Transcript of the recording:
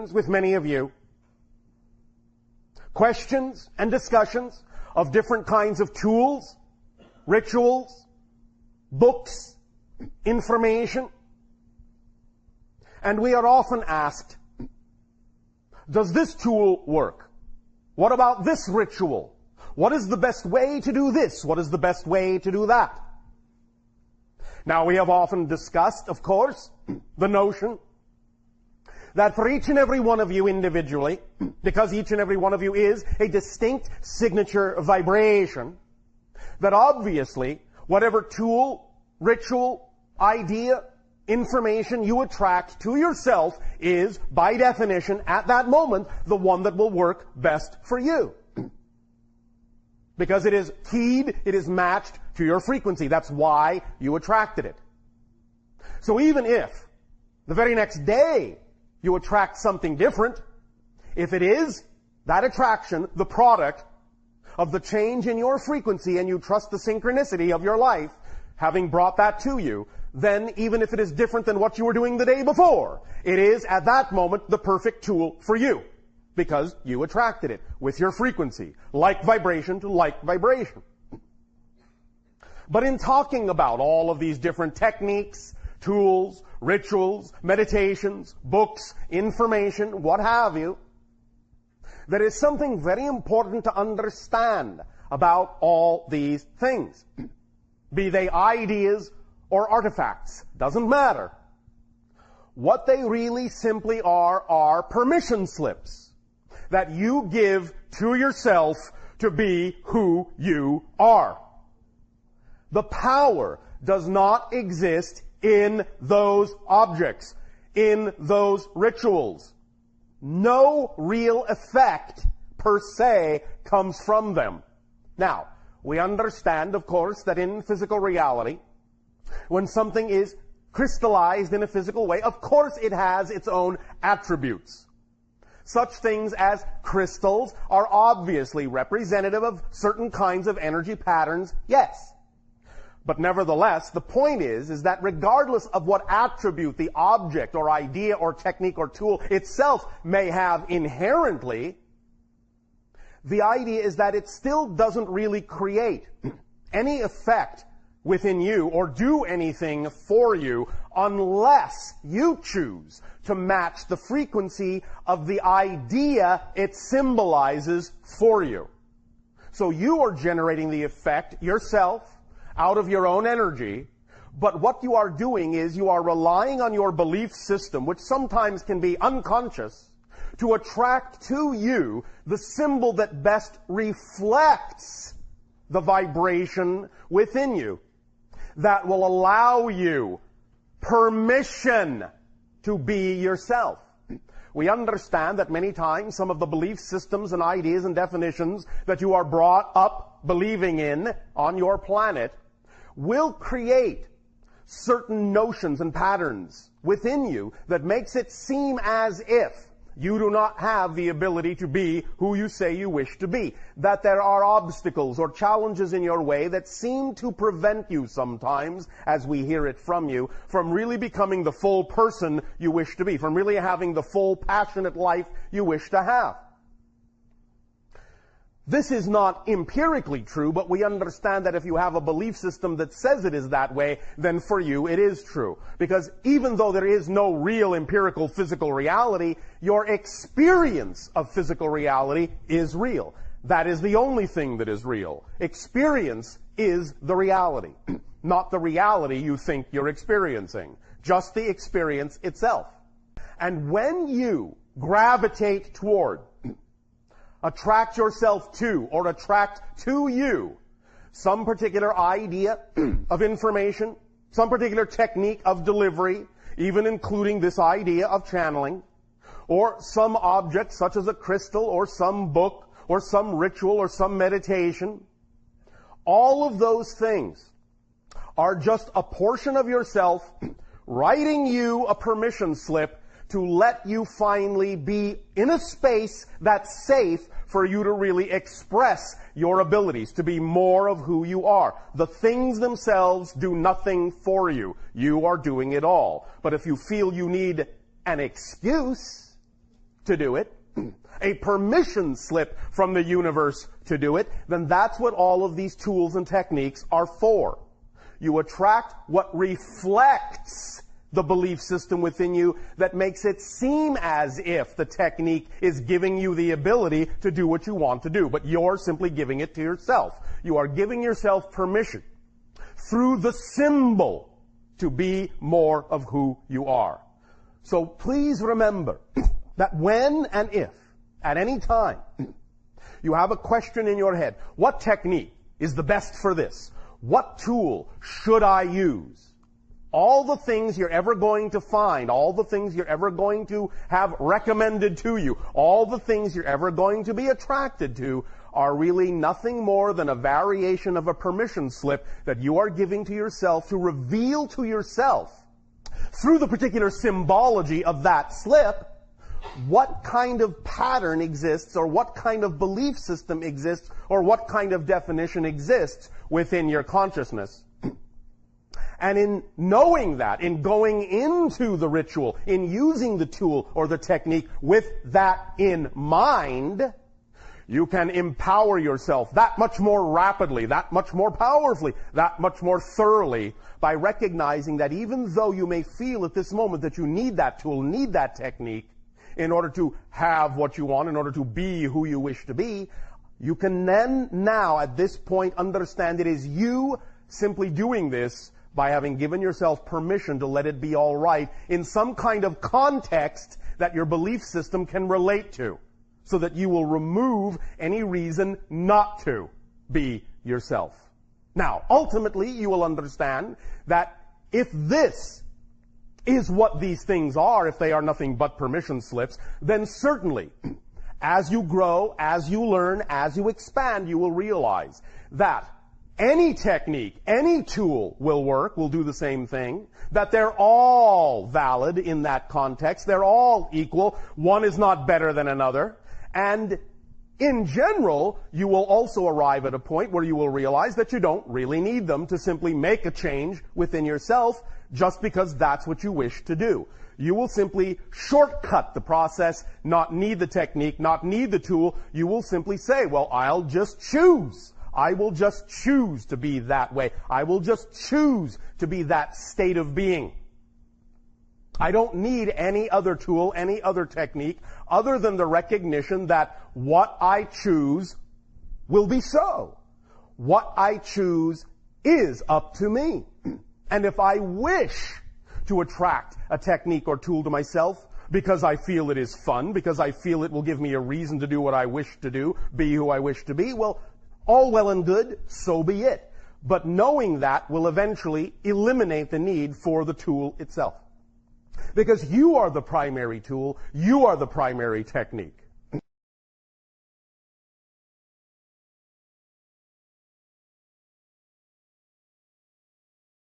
with many of you, questions and discussions of different kinds of tools, rituals, books, information. And we are often asked, does this tool work? What about this ritual? What is the best way to do this? What is the best way to do that? Now, we have often discussed, of course, the notion that for each and every one of you individually, because each and every one of you is a distinct signature vibration, that obviously whatever tool, ritual, idea, information you attract to yourself is, by definition, at that moment, the one that will work best for you. Because it is keyed, it is matched to your frequency. That's why you attracted it. So even if the very next day you attract something different, if it is that attraction, the product of the change in your frequency, and you trust the synchronicity of your life having brought that to you, then even if it is different than what you were doing the day before, it is at that moment the perfect tool for you, because you attracted it with your frequency, like vibration to like vibration. But in talking about all of these different techniques, tools, rituals, meditations, books, information, what have you, there is something very important to understand about all these things. Be they ideas or artifacts, doesn't matter. What they really simply are permission slips that you give to yourself to be who you are. The power does not exist in those objects, in those rituals. No real effect per se comes from them. Now, we understand, of course, that in physical reality, when something is crystallized in a physical way, of course it has its own attributes. Such things as crystals are obviously representative of certain kinds of energy patterns, yes. But nevertheless, the point is that regardless of what attribute the object or idea or technique or tool itself may have inherently, the idea is that it still doesn't really create any effect within you or do anything for you unless you choose to match the frequency of the idea it symbolizes for you. So you are generating the effect yourself out of your own energy, but what you are doing is you are relying on your belief system, which sometimes can be unconscious, to attract to you the symbol that best reflects the vibration within you, that will allow you permission to be yourself. We understand that many times some of the belief systems and ideas and definitions that you are brought up believing in on your planet will create certain notions and patterns within you that makes it seem as if you do not have the ability to be who you say you wish to be. That there are obstacles or challenges in your way that seem to prevent you sometimes, as we hear it from you, from really becoming the full person you wish to be, from really having the full passionate life you wish to have. This is not empirically true, but we understand that if you have a belief system that says it is that way, then for you it is true. Because even though there is no real empirical physical reality, your experience of physical reality is real. That is the only thing that is real. Experience is the reality, not the reality you think you're experiencing, just the experience itself. And when you gravitate toward, attract yourself to, or attract to you some particular idea of information, some particular technique of delivery, even including this idea of channeling, or some object such as a crystal or some book or some ritual or some meditation, all of those things are just a portion of yourself writing you a permission slip to let you finally be in a space that's safe for you to really express your abilities, to be more of who you are. The things themselves do nothing for you. You are doing it all. But if you feel you need an excuse to do it, a permission slip from the universe to do it, then that's what all of these tools and techniques are for. You attract what reflects the belief system within you that makes it seem as if the technique is giving you the ability to do what you want to do, but you're simply giving it to yourself. You are giving yourself permission through the symbol to be more of who you are. So please remember that when and if, at any time, you have a question in your head, what technique is the best for this? What tool should I use? All the things you're ever going to find, all the things you're ever going to have recommended to you, all the things you're ever going to be attracted to are really nothing more than a variation of a permission slip that you are giving to yourself to reveal to yourself, through the particular symbology of that slip, what kind of pattern exists, or what kind of belief system exists, or what kind of definition exists within your consciousness. And in knowing that, in going into the ritual, in using the tool or the technique with that in mind, you can empower yourself that much more rapidly, that much more powerfully, that much more thoroughly by recognizing that even though you may feel at this moment that you need that tool, need that technique in order to have what you want, in order to be who you wish to be, you can then now at this point understand it is you simply doing this by having given yourself permission to let it be all right in some kind of context that your belief system can relate to, so that you will remove any reason not to be yourself. Now, ultimately, you will understand that if this is what these things are, if they are nothing but permission slips, then certainly, as you grow, as you learn, as you expand, you will realize that any technique, any tool will work, will do the same thing, that they're all valid in that context, they're all equal, one is not better than another, and in general, you will also arrive at a point where you will realize that you don't really need them to simply make a change within yourself just because that's what you wish to do. You will simply shortcut the process, not need the technique, not need the tool. You will simply say, well, I'll just choose. I will just choose to be that way. I will just choose to be that state of being. I don't need any other tool, any other technique, other than the recognition that what I choose will be so. What I choose is up to me. And if I wish to attract a technique or tool to myself because I feel it is fun, because I feel it will give me a reason to do what I wish to do, be who I wish to be, well, all well and good, so be it. But knowing that will eventually eliminate the need for the tool itself. Because you are the primary tool, you are the primary technique.